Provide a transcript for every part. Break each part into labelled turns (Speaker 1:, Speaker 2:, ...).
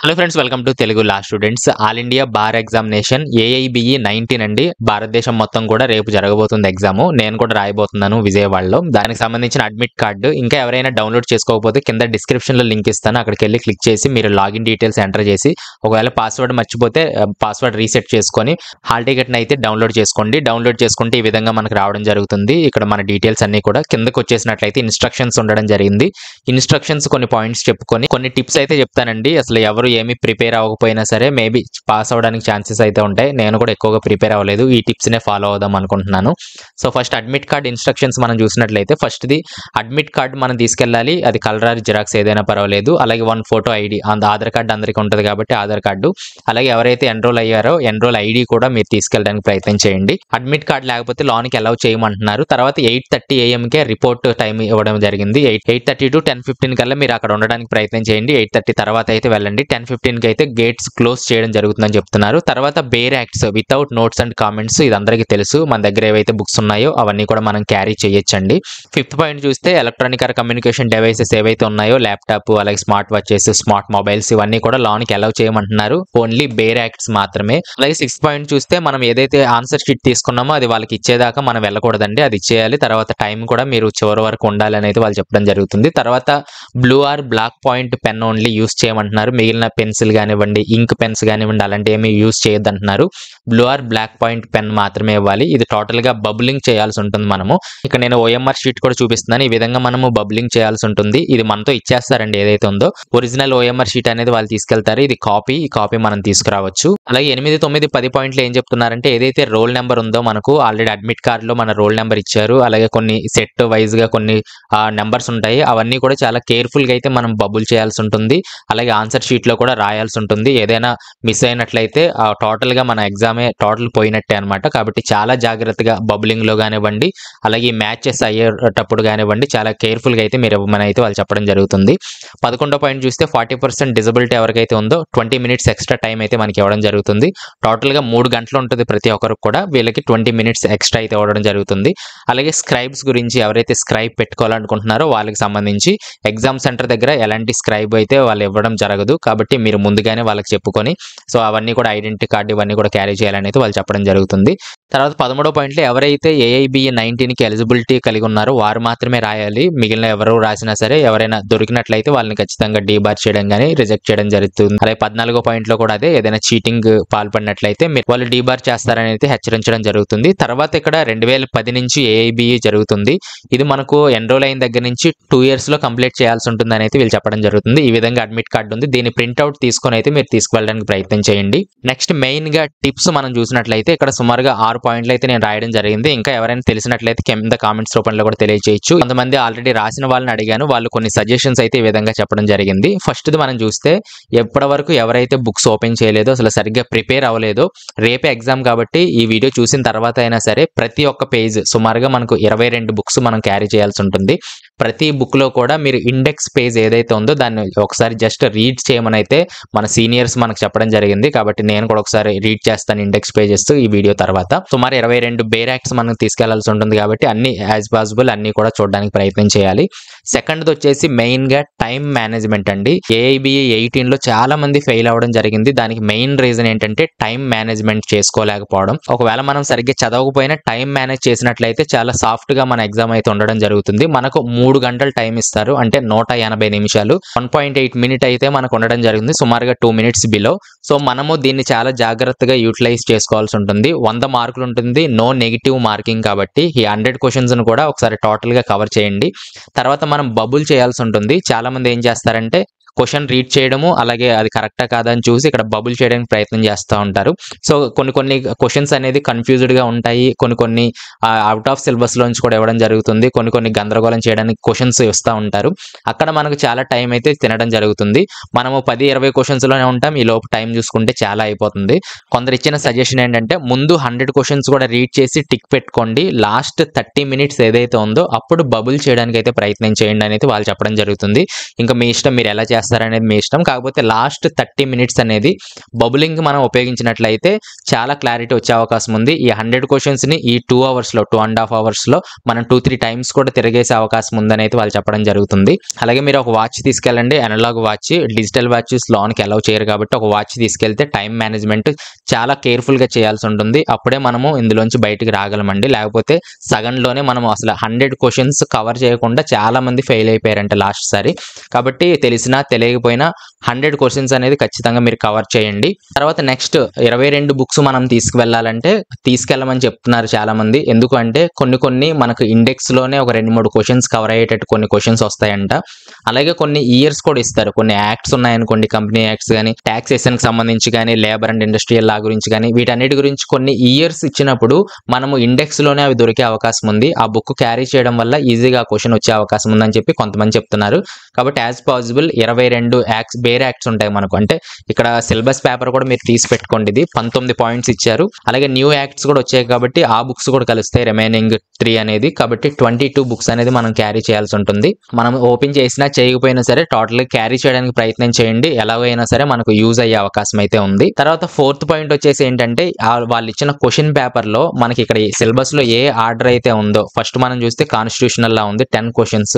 Speaker 1: Hello friends, welcome to Telugu law students. All India bar examination AIBE 19 అండి. భారతదేశం మొత్తం కూడా రేపు జరగబోతుంది ఎగ్జామ్. నేను కూడా రాయబోతున్నాను విజయవాడలో. దానికి సంబంధించిన అడ్మిట్ కార్డు ఇంకా ఎవరైనా డౌన్లోడ్ చేసుకోకపోతే కింద డిస్క్రిప్షన్ లో లింక్ ఇస్తాను. అక్కడికి వెళ్ళి క్లిక్ చేసి మీరు లాగిన్ డీటెయిల్స్ ఎంటర్ చేసి ఒకవేళ పాస్వర్డ్ మర్చిపోతే పాస్వర్డ్ రీసెట్ చేసుకొని హాల్ టికెట్ అయితే డౌన్లోడ్ చేసుకోండి. డౌన్లోడ్ చేసుకుంటే ఈ విధంగా మనకు రావడం జరుగుతుంది. ఇక్కడ మన డీటెయిల్స్ అన్ని కూడా కిందకు వచ్చేసినట్లయితే ఇన్స్ట్రక్షన్స్ ఉండడం జరిగింది. ఇన్స్ట్రక్షన్స్ కొన్ని పాయింట్స్ చెప్పుకొని కొన్ని టిప్స్ అయితే చెప్తానండి. అసలు ఎవరు ఏమి ప్రిపేర్ అవ్వకపోయినా సరే మేబీ పాస్ అవడానికి ఛాన్సెస్ అయితే ఉంటాయి. నేను కూడా ఎక్కువగా ప్రిపేర్ అవ్వలేదు. ఈ టిప్స్ నే ఫాలో అవుదాం అనుకుంటున్నాను. So first admit card instructions మనం చూసినట్లయితే ఫస్ట్ ది అడ్మిట్ కార్డ్ మనం తీసుకెళ్ళాలి. అది కలర్ జిరాక్స్ ఏదైనా పర్వాలేదు. అలాగే 1 ఫోటో ఐడి, ఆధార్ కార్డు అందరికీ ఉంటుంది కాబట్టి ఆధార్ కార్డు, అలాగే ఎవరైతే ఎన్రోల్ అయ్యారో ఎన్రోల్ ఐడి కూడా మీరు తీసుకెళ్ళడానికి ప్రయత్నం చేయండి. అడ్మిట్ కార్డ్ లేకపోతే లోనికి అలౌ చేయమంటున్నారు. తర్వాత 8:30 AM కే రిపోర్ట్ టైం ఇవ్వడం జరిగింది. 8:30 to 10:15 కల్లా మీరు అక్కడ ఉండడానికి ప్రయత్నం చేయండి. 8:30 తర్వాత అయితే వెళ్ళండి. 10:15 కి అయితే గేట్స్ క్లోజ్ చేయడం జరుగుతుందని చెప్తున్నారు. తర్వాత bare acts without notes and comments, ఇది అందరికీ తెలుసు. మన దగ్గర ఏవైతే బుక్స్ ఉన్నాయో అవన్నీ కూడా మనం క్యారీ చేయొచ్చండి. 5th పాయింట్ చూస్తే ఎలక్ట్రానిక్ ఆర్ కమ్యూనికేషన్ డివైసెస్ ఏవైతే ఉన్నాయో ల్యాప్టాప్, అలాగే స్మార్ట్ వాచెస్, స్మార్ట్ మొబైల్స్ ఇవన్నీ కూడా లోనికి అలౌ చేయమంటున్నారు. ఓన్లీ బేర్ యాక్ట్స్ మాత్రమే. అలాగే 6th పాయింట్ చూస్తే మనం ఏదైతే ఆన్సర్ షీట్ తీసుకున్నామో అది వాళ్ళకి ఇచ్చేదాకా మనం వెళ్ళకూడదండి. అది ఇచ్చేయాలి. తర్వాత టైం కూడా మీరు చివరి వరకు ఉండాలి అనేది వాళ్ళు చెప్పడం జరుగుతుంది. తర్వాత blue or black point pen only use చేయమంటున్నారు. మిగిలిన పెన్సిల్ కానివ్వండి, ఇంక్ పెన్స్ కానివ్వండి, అలాంటి ఏమి యూస్ చేయొద్దు అంటున్నారు. Blue or black point pen మాత్రమే ఇవ్వాలి. ఇది టోటల్ గా బబ్లింగ్ చేయాల్సి ఉంటుంది మనము. ఇక్కడ నేను ఓఎంఆర్ షీట్ కూడా చూపిస్తున్నాను. ఈ విధంగా మనము బబ్లింగ్ చేయాల్సి ఉంటుంది. ఇది మనతో ఇచ్చేస్తారండి ఏదైతే ఉందో. ఒరిజినల్ ఓఎంఆర్ షీట్ అనేది వాళ్ళు తీసుకెళ్తారు. ఇది ఈ కాపీ మనం తీసుకురావచ్చు. అలాగే 8, 9, 10 పాయింట్లు ఏం చెప్తున్నారంటే ఏదైతే రోల్ నెంబర్ ఉందో మనకు ఆల్రెడీ అడ్మిట్ కార్డ్ లో మన రోల్ నెంబర్ ఇచ్చారు. అలాగే కొన్ని సెట్ వైజ్ గా కొన్ని నెంబర్స్ ఉంటాయి. అవన్నీ కూడా చాలా కేర్ఫుల్ గా అయితే మనం బబుల్ చేయాల్సి ఉంటుంది. అలాగే ఆన్సర్ షీట్ లో కూడా రాయాల్సి ఉంటుంది. ఏదైనా మిస్ అయినట్లయితే టోటల్ గా మన ఎగ్జామే టోటల్ పోయినట్టే అనమాట. కాబట్టి చాలా జాగ్రత్తగా బబులింగ్ లో కానివ్వండి, అలాగే మ్యాచెస్ అయ్యేటప్పుడు కానివ్వండి చాలా కేర్ఫుల్ గా అయితే మీరు ఇవ్వమని అయితే వాళ్ళు చెప్పడం జరుగుతుంది. 11వ పాయింట్ చూస్తే 40% డిజబిలిటీ ఎవరికైతే ఉందో 20 మినిట్స్ ఎక్స్ట్రా టైం అయితే మనకి ఇవ్వడం జరుగుతుంది. టోటల్ గా 3 గంటలు ఉంటుంది ప్రతి ఒక్కరికి కూడా. వీళ్ళకి 20 మినిట్స్ ఎక్స్ట్రా అయితే ఇవ్వడం జరుగుతుంది. అలాగే స్క్రైబ్స్ గురించి ఎవరైతే స్క్రైబ్ పెట్టుకోవాలనుకుంటున్నారో వాళ్ళకి సంబంధించి ఎగ్జామ్ సెంటర్ దగ్గర ఎలాంటి స్క్రైబ్ అయితే వాళ్ళు ఇవ్వడం జరగదు. కాబట్టి మీరు ముందుగానే వాళ్ళకి చెప్పుకొని సో అవన్నీ కూడా ఐడెంటిటీ కార్డు ఇవన్నీ కూడా క్యారీ చేయాలని అయితే వాళ్ళు చెప్పడం జరుగుతుంది. తర్వాత 13వ పాయింట్లో ఎవరైతే ఏఐబిఈ 19 కి ఎలిజిబిలిటీ కలిగి ఉన్నారో వారు మాత్రమే రాయాలి. మిగిలిన ఎవరు రాసినా సరే ఎవరైనా దొరికినట్లయితే వాళ్ళని ఖచ్చితంగా డీబార్ చేయడం కానీ రిజెక్ట్ చేయడం జరుగుతుంది. అలాగే 14వ పాయింట్లో కూడా అదే, ఏదైనా చీటింగ్ పాల్పడినట్లయితే వాళ్ళు డీబార్ చేస్తారని అయితే హెచ్చరించడం జరుగుతుంది. తర్వాత ఇక్కడ 2010 నుంచి ఏఐబిఈ జరుగుతుంది. ఇది మనకు ఎన్రోల్ అయిన దగ్గర నుంచి 2 years లో కంప్లీట్ చేయాల్సి ఉంటుందని అయితే వీళ్ళు చెప్పడం జరుగుతుంది. ఈ విధంగా అడ్మిట్ కార్డు ఉంది. దీన్ని ప్రింట్అవుట్ తీసుకొని అయితే మీరు తీసుకువెళ్ళడానికి ప్రయత్నం చేయండి. నెక్స్ట్ మెయిన్ గా టిప్స్ మనం చూసినట్లయితే ఇక్కడ సుమారుగా 6 పాయింట్లు అయితే నేను రాయడం జరిగింది. ఇంకా ఎవరైనా తెలిసినట్లయితే కింద కామెంట్స్ రూపంలో కూడా తెలియజేయచ్చు. కొంతమంది ఆల్రెడీ రాసిన వాళ్ళని అడిగాను, వాళ్ళు కొన్ని సజెషన్స్ అయితే ఈ విధంగా చెప్పడం జరిగింది. ఫస్ట్ ది మనం చూస్తే ఎప్పటి వరకు ఎవరైతే బుక్స్ ఓపెన్ చేయలేదో, అసలు సరిగ్గా ప్రిపేర్ అవ్వలేదో, రేపే ఎగ్జామ్ కాబట్టి ఈ వీడియో చూసిన తర్వాత అయినా సరే ప్రతి ఒక్క పేజ్ సుమారుగా మనకు 22 బుక్స్ మనం క్యారీ చేయాల్సి ఉంటుంది. ప్రతి బుక్ లో కూడా మీరు ఇండెక్స్ పేజ్ ఏదైతే ఉందో దాన్ని ఒకసారి జస్ట్ రీడ్ చేయమని అయితే మన సీనియర్స్ మనకు చెప్పడం జరిగింది. కాబట్టి నేను కూడా ఒకసారి రీడ్ చేస్తాను ఇండెక్స్ పేజెస్ ఈ వీడియో తర్వాత. సుమారు 22 బేర్ యాక్ట్స్ మనం తీసుకెళ్లాల్సి ఉంటుంది కాబట్టి అన్ని యాజ్ పాసిబుల్ అన్ని కూడా చూడడానికి ప్రయత్నం చేయాలి. సెకండ్ది వచ్చేసి మెయిన్ గా టైం మేనేజ్మెంట్ అండి. ఏఐబిఈ 18 లో చాలా మంది ఫెయిల్ అవ్వడం జరిగింది. దానికి మెయిన్ రీజన్ ఏంటంటే టైం మేనేజ్మెంట్ చేసుకోలేకపోవడం. ఒకవేళ మనం సరిగ్గా చదవకపోయినా టైం మేనేజ్ చేసినట్లయితే చాలా సాఫ్ట్ గా మన ఎగ్జామ్ అయితే ఉండడం జరుగుతుంది. మనకు 3 గంటలు టైం ఇస్తారు, అంటే 180 నిమిషాలు. 1.8 మినిట్ అయితే మనకు ఉండడం జరిగింది, సుమారుగా 2 minutes బిలో. సో మనము దీన్ని చాలా జాగ్రత్తగా యూటిలైజ్ చేసుకోవాల్సి ఉంటుంది. 100 మార్కులు ఉంటుంది, నో నెగిటివ్ మార్కింగ్. కాబట్టి ఈ 100 క్వశ్చన్స్ కూడా ఒకసారి టోటల్ గా కవర్ చేయండి. తర్వాత మనం బబుల్ చేయాల్సి ఉంటుంది. చాలా మంది ఏం చేస్తారంటే క్వశ్చన్ రీడ్ చేయడము, అలాగే అది కరెక్టా కాదా అని చూసి ఇక్కడ బబుల్ చేయడానికి ప్రయత్నం చేస్తూ ఉంటారు. సో కొన్ని క్వశ్చన్స్ అనేది కన్ఫ్యూజ్డ్ గా ఉంటాయి. కొన్ని అవుట్ ఆఫ్ సిలబస్ లోంచి కూడా ఇవ్వడం జరుగుతుంది. కొన్ని గందరగోళం చేయడానికి క్వశ్చన్స్ ఇస్తూ ఉంటారు. అక్కడ మనకు చాలా టైం అయితే తినడం జరుగుతుంది. మనము 10-20 క్వశ్చన్స్ లోనే ఉంటాం. ఈ లోపు టైం చూసుకుంటే చాలా అయిపోతుంది. కొందరు ఇచ్చిన సజెషన్ ఏంటంటే ముందు 100 క్వశ్చన్స్ కూడా రీడ్ చేసి టిక్ పెట్టుకోండి. లాస్ట్ 30 minutes ఏదైతే ఉందో అప్పుడు బబుల్ చేయడానికి అయితే ప్రయత్నం చేయండి అనేది వాళ్ళు చెప్పడం జరుగుతుంది. ఇంకా మీ ఇష్టం, మీరు ఎలా చేస్తారు చేస్తారనేది మీ ఇష్టం. కాకపోతే లాస్ట్ 30 మినిట్స్ అనేది బబులింగ్ మనం ఉపయోగించినట్లయితే చాలా క్లారిటీ వచ్చే అవకాశం ఉంది. ఈ 100 క్వశ్చన్స్‌ని ఈ 2 అవర్స్‌లో 2½ అవర్స్‌లో మనం 2-3 టైమ్స్ కూడా తిరిగేసే అవకాశం ఉందని అయితే వాళ్ళు చెప్పడం జరుగుతుంది. అలాగే మీరు ఒక వాచ్ తీసుకెళ్ళండి. అనలాగ్ వాచ్, డిజిటల్ వాచెస్ లోనికి అలౌ చేయరు కాబట్టి ఒక వాచ్ తీసుకెళ్తే టైం మేనేజ్మెంట్ చాలా కేర్‌ఫుల్‌గా చేయాల్సి ఉంటుంది. అప్పుడే మనము ఇందులోంచి బయటికి రాగలమండి. లేకపోతే సగంలోనే మనం అసలు 100 క్వశ్చన్స్ కవర్ చేయకుండా చాలా మంది ఫెయిల్ అయిపోయారంట లాస్ట్ సారి. కాబట్టి తెలిసినా తెలియకపోయినా 100 క్వశ్చన్స్ అనేది ఖచ్చితంగా మీరు కవర్ చేయండి. తర్వాత నెక్స్ట్ 22 బుక్స్ మనం తీసుకువెళ్ళాలంటే తీసుకెళ్ళమని చెప్తున్నారు చాలా మంది. ఎందుకంటే కొన్ని మనకు ఇండెక్స్ లోనే ఒక 2-3 క్వశ్చన్స్ కవర్ అయ్యేటట్టు కొన్ని క్వశ్చన్స్ వస్తాయంట. అలాగే కొన్ని ఇయర్స్ కూడా ఇస్తారు. కొన్ని యాక్ట్స్ ఉన్నాయనుకోండి, కంపెనీ యాక్ట్స్ కానీ, టాక్సేషన్ కి సంబంధించి కానీ, లేబర్ అండ్ ఇండస్ట్రియల్ లా గురించి కానీ, వీటన్నిటి గురించి కొన్ని ఇయర్స్ ఇచ్చినప్పుడు మనము ఇండెక్స్ లోనే అవి దొరికే అవకాశం ఉంది. ఆ బుక్ క్యారీ చేయడం వల్ల ఈజీగా క్వశ్చన్ వచ్చే అవకాశం ఉందని చెప్పి కొంతమంది చెప్తున్నారు. కాబట్టి as possible 22 acts bare acts ఉంటాయి మనకు. అంటే ఇక్కడ సిలబస్ పేపర్ కూడా మీరు తీసి పెట్టుకోండి. ఇది 19 పాయింట్స్ ఇచ్చారు. అలాగే న్యూ యాక్ట్స్ కూడా వచ్చాయి కాబట్టి ఆ బుక్స్ కూడా కలుస్తాయి రిమైనింగ్ 3 అనేది. కాబట్టి 22 బుక్స్ అనేది మనం క్యారీ చేయాల్సి ఉంటుంది. మనం ఓపెన్ చేసినా చేయకపోయినా సరే టోటల్ క్యారీ చేయడానికి ప్రయత్నం చేయండి. ఎలాగైనా సరే మనకు యూజ్ అయ్యే అవకాశం అయితే ఉంది. తర్వాత 4th పాయింట్ వచ్చేసి ఏంటంటే వాళ్ళు ఇచ్చిన క్వశ్చన్ పేపర్ లో మనకి ఇక్కడ సిలబస్ లో ఏ ఆర్డర్ అయితే ఉందో ఫస్ట్ మనం చూస్తే కాన్స్టిట్యూషనల్ లా ఉంది 10 క్వశ్చన్స్.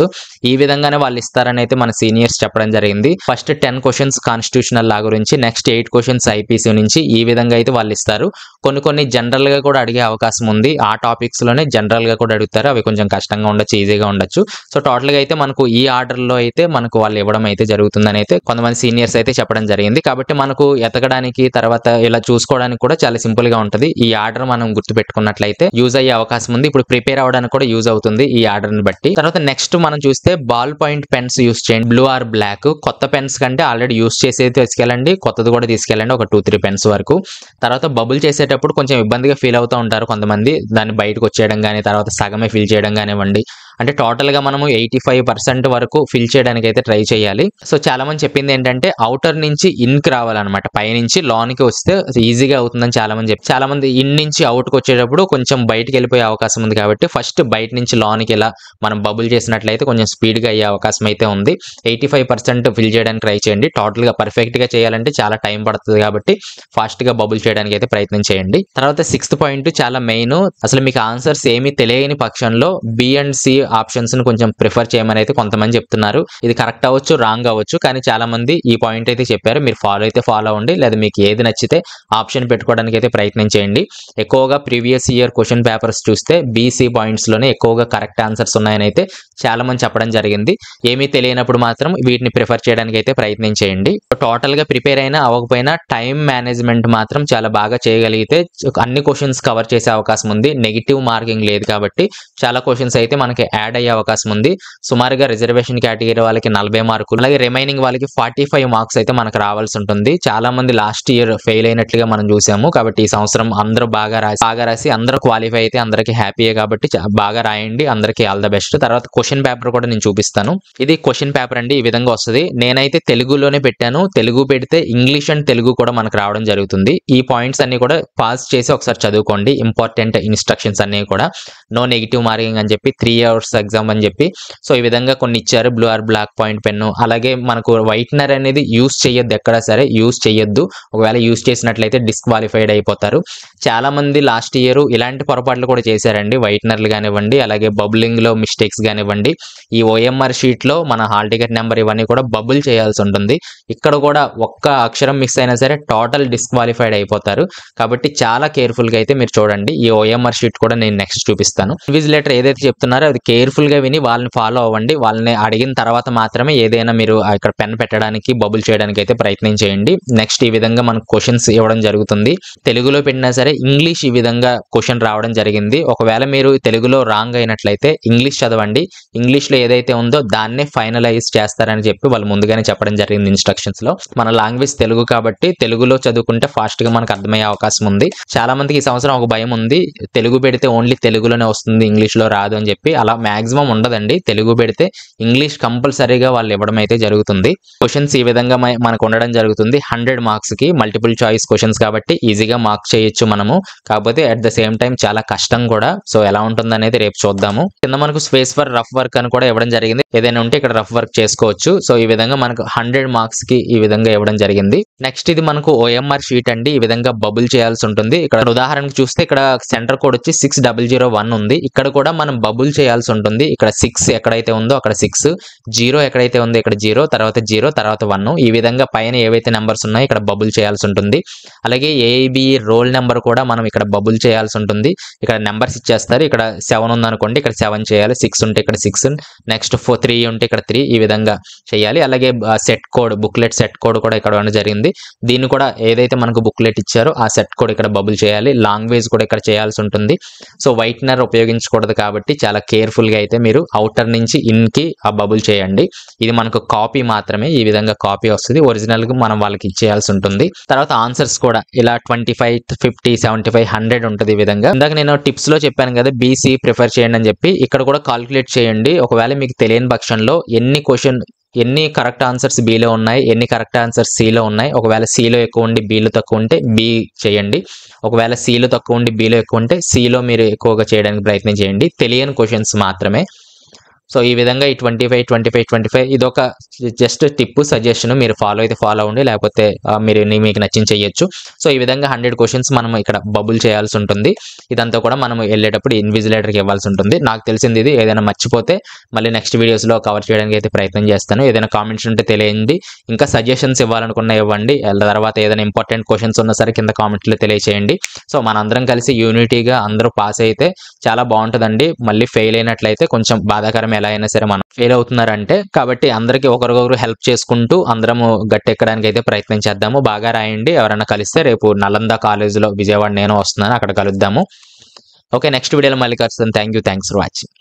Speaker 1: ఈ విధంగానే వాళ్ళు ఇస్తారని అయితే మన సీనియర్స్ చెప్పడం జరిగింది. ఫస్ట్ 10 క్వశ్చన్స్ కాన్స్టిట్యూషనల్ లా గురించి, నెక్స్ట్ 8 క్వశ్చన్స్ ఐపీసీ నుంచి, ఈ విధంగా అయితే వాళ్ళు ఇస్తారు. కొన్ని జనరల్ గా కూడా అడిగే అవకాశం ఉంది. ఆ టాపిక్స్ లోనే జనరల్ గా కూడా అడుగుతారు. అవి కొంచెం కష్టంగా ఉండొచ్చు, ఈజీగా ఉండొచ్చు. సో టోటల్ గా అయితే మనకు ఈ ఆర్డర్ లో అయితే మనకు వాళ్ళు ఇవ్వడం అయితే జరుగుతుందని అయితే కొంతమంది సీనియర్స్ అయితే చెప్పడం జరిగింది. కాబట్టి మనకు ఎతకడానికి తర్వాత ఇలా చూసుకోవడానికి కూడా చాలా సింపుల్ గా ఉంటది. ఈ ఆర్డర్ మనం గుర్తు పెట్టుకున్నట్లయితే యూజ్ అయ్యే అవకాశం ఉంది. ఇప్పుడు ప్రిపేర్ అవ్వడానికి కూడా యూజ్ అవుతుంది ఈ ఆర్డర్ ని బట్టి. తర్వాత నెక్స్ట్ మనం చూస్తే బాల్ పాయింట్ పెన్స్ యూజ్ చేయండి. Blue or black. కొత్త పెన్స్ కంటే ఆల్రెడీ యూజ్ చేసేది తీసుకెళ్ళండి, కొత్తది కూడా తీసుకెళ్ళండి, ఒక 2-3 పెన్స్ వరకు. తర్వాత బబుల్ చేసేటప్పుడు కొంచెం ఇబ్బందిగా ఫీల్ అవుతూ ఉంటారు కొంతమంది. దాన్ని బయటకు వచ్చేయడం కానీ, తర్వాత సగమే ఫిల్ చేయడం కానివ్వండి. అంటే టోటల్ గా మనము 85% వరకు ఫిల్ చేయడానికి అయితే ట్రై చేయాలి. సో చాలా మంది చెప్పింది ఏంటంటే అవుటర్ నుంచి ఇన్ కి రావాలన్నమాట. పై నుంచి లోనికి వస్తే ఈజీగా అవుతుందని చాలా మంది ఇన్ నుంచి అవుట్ కి వచ్చేటప్పుడు కొంచెం బయటకు వెళ్ళిపోయే అవకాశం ఉంది. కాబట్టి ఫస్ట్ బయట నుంచి లోనికి ఇలా మనం బబుల్ చేసినట్లయితే కొంచెం స్పీడ్ గా అయ్యే అవకాశం అయితే ఉంది. 85% ఫిల్ చేయడానికి ట్రై చేయండి. టోటల్ గా పర్ఫెక్ట్ గా చేయాలంటే చాలా టైం పడుతుంది కాబట్టి ఫాస్ట్ గా బబుల్ చేయడానికి అయితే ప్రయత్నం చేయండి. తర్వాత 6th పాయింట్ చాలా మెయిన్. అసలు మీకు ఆన్సర్స్ ఏమీ తెలియని పక్షంలో బి అండ్ సి ఆప్షన్స్ ని కొంచెం ప్రిఫర్ చేయమని అయితే కొంతమంది చెప్తున్నారు. ఇది కరెక్ట్ అవ్వచ్చు, రాంగ్ అవ్వచ్చు, కానీ చాలా మంది ఈ పాయింట్ అయితే చెప్పారు. మీరు ఫాలో అయితే ఫాలో అవ్వండి, లేదా మీకు ఏది నచ్చితే ఆప్షన్ పెట్టుకోవడానికి అయితే ప్రయత్నం చేయండి. ఎక్కువగా ప్రీవియస్ ఇయర్ క్వశ్చన్ పేపర్స్ చూస్తే బీసీ పాయింట్స్ లోనే ఎక్కువగా కరెక్ట్ ఆన్సర్స్ ఉన్నాయని అయితే చాలా మంది చెప్పడం జరిగింది. ఏమీ తెలియనప్పుడు మాత్రం వీటిని ప్రిఫర్ చేయడానికి అయితే ప్రయత్నం చేయండి. టోటల్ గా ప్రిపేర్ అయినా అవ్వకపోయినా టైం మేనేజ్మెంట్ మాత్రం చాలా బాగా చేయగలిగితే అన్ని క్వశ్చన్స్ కవర్ చేసే అవకాశం ఉంది. నెగిటివ్ మార్కింగ్ లేదు కాబట్టి చాలా క్వశ్చన్స్ అయితే మనకి యాడ్ అయ్యే అవకాశం ఉంది. సుమారుగా రిజర్వేషన్ కేటగిరీ వాళ్ళకి 40 మార్కులు, అలాగే రిమైనింగ్ వాళ్ళకి 45 మార్క్స్ అయితే మనకు రావాల్సి ఉంటుంది. చాలా మంది లాస్ట్ ఇయర్ ఫెయిల్ అయినట్లుగా మనం చూసాము. కాబట్టి ఈ సంవత్సరం అందరూ బాగా రాసి అందరూ క్వాలిఫై అయితే అందరికి హ్యాపీయే. కాబట్టి బాగా రాయండి, అందరికీ ఆల్ ద బెస్ట్. తర్వాత క్వశ్చన్ పేపర్ కూడా నేను చూపిస్తాను. ఇది క్వశ్చన్ పేపర్ అండి. ఈ విధంగా వస్తుంది. నేనైతే తెలుగులోనే పెట్టాను. తెలుగు పెడితే ఇంగ్లీష్ అండ్ తెలుగు కూడా మనకు రావడం జరుగుతుంది. ఈ పాయింట్స్ అన్ని కూడా పాస్ చేసి ఒకసారి చదువుకోండి. ఇంపార్టెంట్ ఇన్స్ట్రక్షన్స్ అన్ని కూడా నో నెగిటివ్ మార్కింగ్ అని చెప్పి 3 hours ఎగ్జామ్ అని చెప్పి సో ఈ విధంగా కొన్ని ఇచ్చారు. Blue or black point pen, అలాగే మనకు వైట్నర్ అనేది యూజ్ చేయొద్దు, ఎక్కడా సరే యూజ్ చేయొద్దు. ఒకవేళ యూజ్ చేసినట్లయితే డిస్క్వాలిఫైడ్ అయిపోతారు. చాలా మంది లాస్ట్ ఇయర్ ఇలాంటి పొరపాట్లు కూడా చేశారండి. వైట్నర్లు కానివ్వండి, అలాగే బబులింగ్ లో మిస్టేక్స్ కానివ్వండి. ఈ ఓఎంఆర్ షీట్ లో మన హాల్ టికెట్ నెంబర్ ఇవన్నీ కూడా బబుల్ చేయాల్సి ఉంటుంది. ఇక్కడ కూడా ఒక్క అక్షరం మిస్ అయినా సరే టోటల్ డిస్క్వాలిఫైడ్ అయిపోతారు. కాబట్టి చాలా కేర్ఫుల్ గా అయితే మీరు చూడండి. ఈ ఓఎంఆర్ షీట్ కూడా నేను నెక్స్ట్ చూపిస్తాను. ఇన్విజిలేటర్ ఏదైతే చెప్తున్నారో అది కేర్ఫుల్ గా విని వాళ్ళని ఫాలో అవ్వండి. వాళ్ళని అడిగిన తర్వాత మాత్రమే ఏదైనా మీరు ఇక్కడ పెన్ పెట్టడానికి బబుల్ చేయడానికి అయితే ప్రయత్నం చేయండి. నెక్స్ట్ ఈ విధంగా మనకు క్వశ్చన్స్ ఇవ్వడం జరుగుతుంది. తెలుగులో పెట్టినా సరే ఇంగ్లీష్ ఈ విధంగా క్వశ్చన్ రావడం జరిగింది. ఒకవేళ మీరు తెలుగులో రాంగ్ అయినట్లయితే ఇంగ్లీష్ చదవండి. ఇంగ్లీష్ లో ఏదైతే ఉందో దాన్నే ఫైనలైజ్ చేస్తారని చెప్పి వాళ్ళు ముందుగానే చెప్పడం జరిగింది ఇన్స్ట్రక్షన్స్ లో. మన లాంగ్వేజ్ తెలుగు కాబట్టి తెలుగులో చదువుకుంటే ఫాస్ట్ గా మనకు అర్థమయ్యే అవకాశం ఉంది. చాలా మందికి ఈ సంవత్సరం ఒక భయం ఉంది, తెలుగు పెడితే ఓన్లీ తెలుగులోనే వస్తుంది, ఇంగ్లీష్ లో రాదు అని చెప్పి. అలా మాక్సిమం ఉండదండి. తెలుగు పెడితే ఇంగ్లీష్ కంపల్సరీగా వాళ్ళు ఇవ్వడం అయితే జరుగుతుంది. క్వశ్చన్స్ ఈ విధంగా మనకు ఉండడం జరుగుతుంది. 100 మార్క్స్‌కి మల్టిపుల్ చాయిస్ క్వశ్చన్స్ కాబట్టి ఈజీగా మార్క్ చేయొచ్చు మనము. కాకపోతే అట్ ద సేమ్ టైం చాలా కష్టం కూడా. సో ఎలా ఉంటుందనేది రేపు చూద్దాము. కింద మనకు స్పేస్ ఫర్ రఫ్ వర్క్ అని కూడా ఇవ్వడం జరిగింది. ఏదైనా ఉంటే ఇక్కడ రఫ్ వర్క్ చేసుకోవచ్చు. సో ఈ విధంగా మనకు 100 మార్క్స్‌కి ఈ విధంగా ఇవ్వడం జరిగింది. నెక్స్ట్ ఇది మనకు OMR షీట్ అండి. ఈ విధంగా బబుల్ చేయాల్సి ఉంటుంది. ఇక్కడ ఉదాహరణకు చూస్తే ఇక్కడ సెంటర్ కోడ్ వచ్చి 6001 ఉంది. ఇక్కడ కూడా మనం బబుల్ చేయాల్సి ఉంటుంది. ఇక్కడ 6 ఎక్కడైతే ఉందో అక్కడ 6, 0 ఎక్కడైతే ఉందో ఇక్కడ 0, తర్వాత 1. ఈ విధంగా పైన ఏవైతే నెంబర్స్ ఉన్నాయో ఇక్కడ బబుల్ చేయాల్సి ఉంటుంది. అలాగే AIBE రోల్ నెంబర్ కూడా మనం ఇక్కడ బబుల్ చేయాల్సి ఉంటుంది. ఇక్కడ నెంబర్స్ ఇచ్చేస్తారు. ఇక్కడ 7 ఉందనుకోండి, ఇక్కడ 7 చేయాలి. 6 ఉంటే ఇక్కడ 6, నెక్స్ట్ 3 ఉంటే ఇక్కడ 3, ఈ విధంగా చేయాలి. అలాగే set code, booklet set code కూడా ఇక్కడ ఇవ్వడం జరిగింది. దీన్ని కూడా ఏదైతే మనకు బుక్లెట్ ఇచ్చారో ఆ సెట్ కోడ్ ఇక్కడ బబుల్ చేయాలి. లాంగ్వేజ్ కూడా ఇక్కడ చేయాల్సి ఉంటుంది. సో వైట్నర్ ఉపయోగించకూడదు కాబట్టి చాలా కేర్ఫుల్గా అయితే మీరు అవుటర్ నుంచి ఇన్కి ఆ బబుల్ చేయండి. ఇది మనకు కాపీ మాత్రమే. ఈ విధంగా కాపీ వస్తుంది. ఒరిజినల్గా మనం వాళ్ళకి ఇచ్చేయాల్సి ఉంటుంది. తర్వాత ఆన్సర్స్ కూడా ఇలా 25, 50, 75, 100 ఉంటుంది. ఈ విధంగా ఇందాక నేను టిప్స్ లో చెప్పాను కదా, BC ప్రిఫర్ చేయండి అని చెప్పి. ఇక్కడ కూడా కాలిక్యులేట్ చేయండి. ఒకవేళ మీకు తెలియని పక్షంలో ఎన్ని కరెక్ట్ ఆన్సర్స్ Bలో ఉన్నాయి, ఎన్ని కరెక్ట్ ఆన్సర్స్ Cలో ఉన్నాయి. ఒకవేళ Cలో ఎక్కువ ఉండి Bలో తక్కువ ఉంటే B చేయండి. ఒకవేళ Cలో తక్కువ ఉండి Bలో ఎక్కువ ఉంటే Cలో మీరు ఎక్కువగా చేయడానికి ప్రయత్నం చేయండి. తెలియని క్వశ్చన్స్ మాత్రమే. సో ఈ విధంగా ఈ 25, 25, 25 ఇదొక జస్ట్ టిప్, సజెషన్. మీరు ఫాలో అయితే ఫాలో అవ్వండి, లేకపోతే మీకు నచ్చింది చేయొచ్చు. సో ఈ విధంగా 100 క్వశ్చన్స్ మనం ఇక్కడ బబుల్ చేయాల్సి ఉంటుంది. ఇదంతా కూడా మనం వెళ్ళేటప్పుడు ఇన్విజిలేటర్కి ఇవ్వాల్సి ఉంటుంది. నాకు తెలిసింది ఇది. ఏదైనా మర్చిపోతే మళ్ళీ నెక్స్ట్ వీడియోస్లో కవర్ చేయడానికి అయితే ప్రయత్నం చేస్తాను. ఏదైనా కామెంట్స్ ఉంటే తెలియండి. ఇంకా సజెషన్స్ ఇవ్వాలనుకున్నా ఇవ్వండి. తర్వాత ఏదైనా ఇంపార్టెంట్ క్వశ్చన్స్ ఉన్నా సరే కింద కామెంట్లో తెలియచేయండి. సో మనందరం కలిసి యూనిటీగా అందరూ పాస్ అయితే చాలా బాగుంటుందండి. మళ్ళీ ఫెయిల్ అయినట్లయితే కొంచెం బాధాకరమే. ఎలా అయినా సరే మనం ఫెయిల్ అవుతున్నారంటే. కాబట్టి అందరికీ ఒకరికొకరు హెల్ప్ చేసుకుంటూ అందరము గట్టెక్కడానికి అయితే ప్రయత్నం చేద్దాము. బాగా రాయండి. ఎవరైనా కలిస్తే రేపు నలంద కాలేజీలో విజయవాడ నేను వస్తున్నాను, అక్కడ కలుద్దాము. ఓకే, నెక్స్ట్ వీడియోలో మళ్ళీ కలుస్తాను. Thanks for watching.